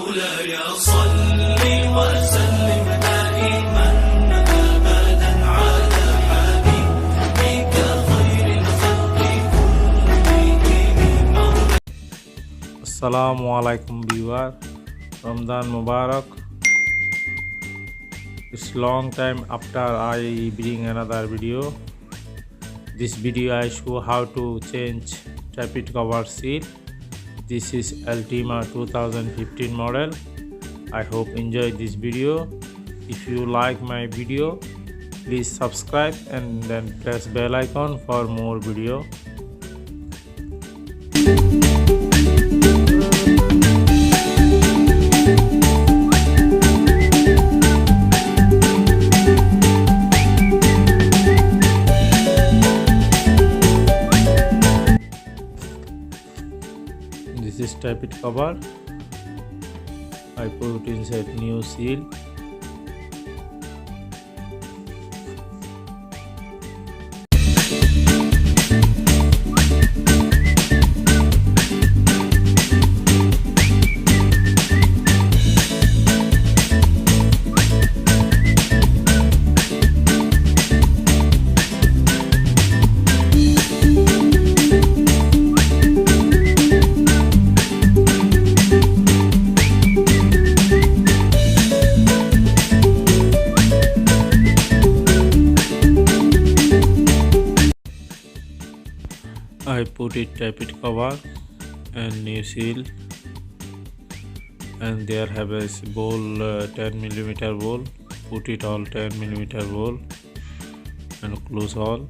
مولاي صل وسلم دائما أبدا على حبيبك خير الخلق كلهم مولاي. Assalamu alaikum viewer. Ramadan Mubarak. It's long time after I bring another video. This video I show how to change traffic cover seal. This is Altima 2015 model. I hope enjoy this video. If you like my video, please subscribe and then press bell icon for more video. This is traffic cover. I put inside new seal. I put it traffic cover and new seal, and there have a bowl 10mm bowl. Put it all 10mm bowl and close all.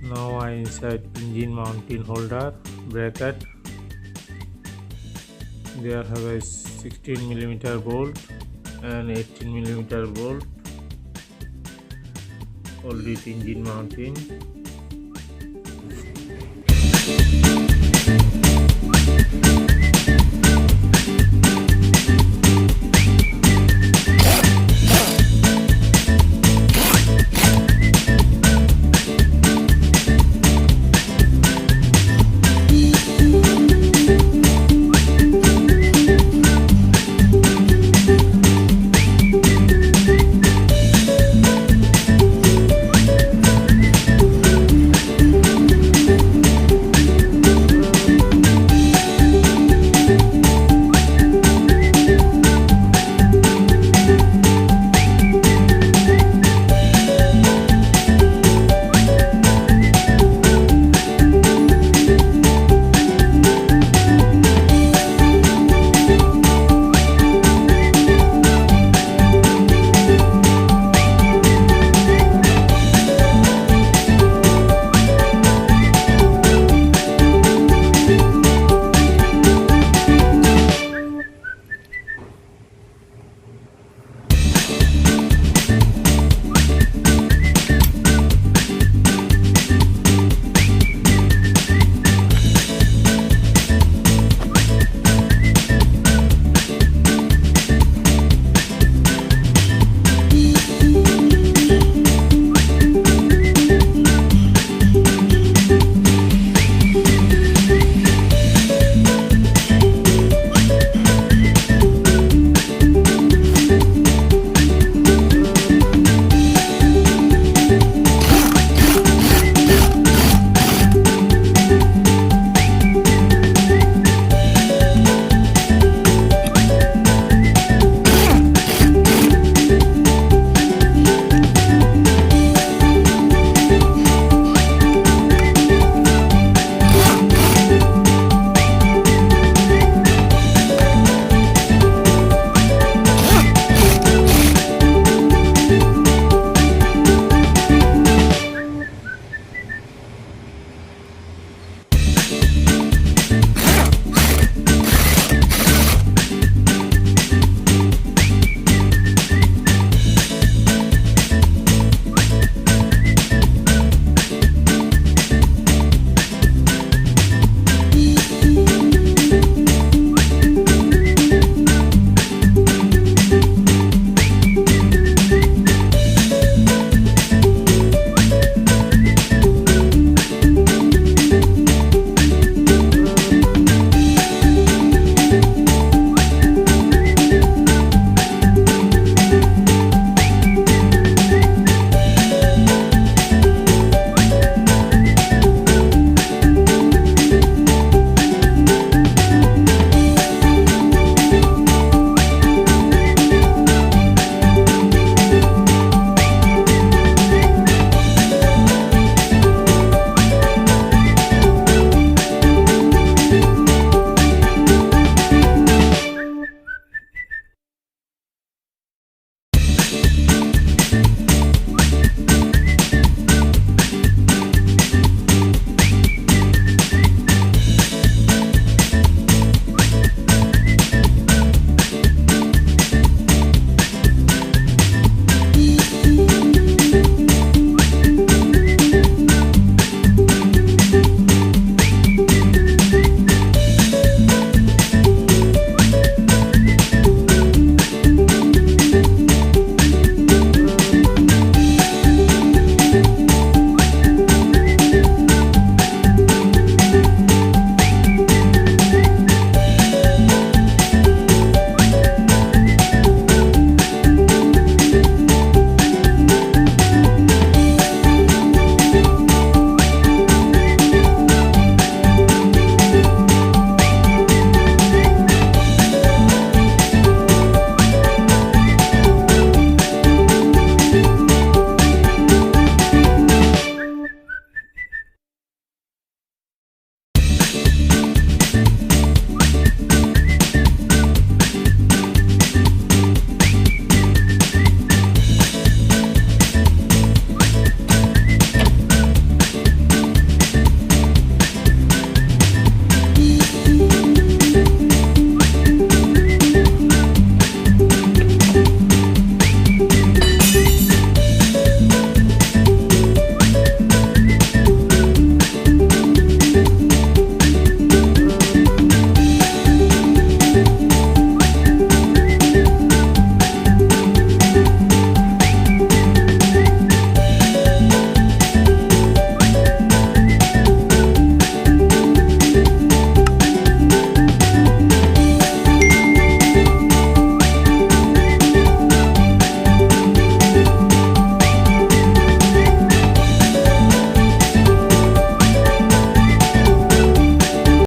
Now I insert engine mounting holder bracket. There have a 16mm bolt and 18mm bolt. Hold it engine mounting. Thank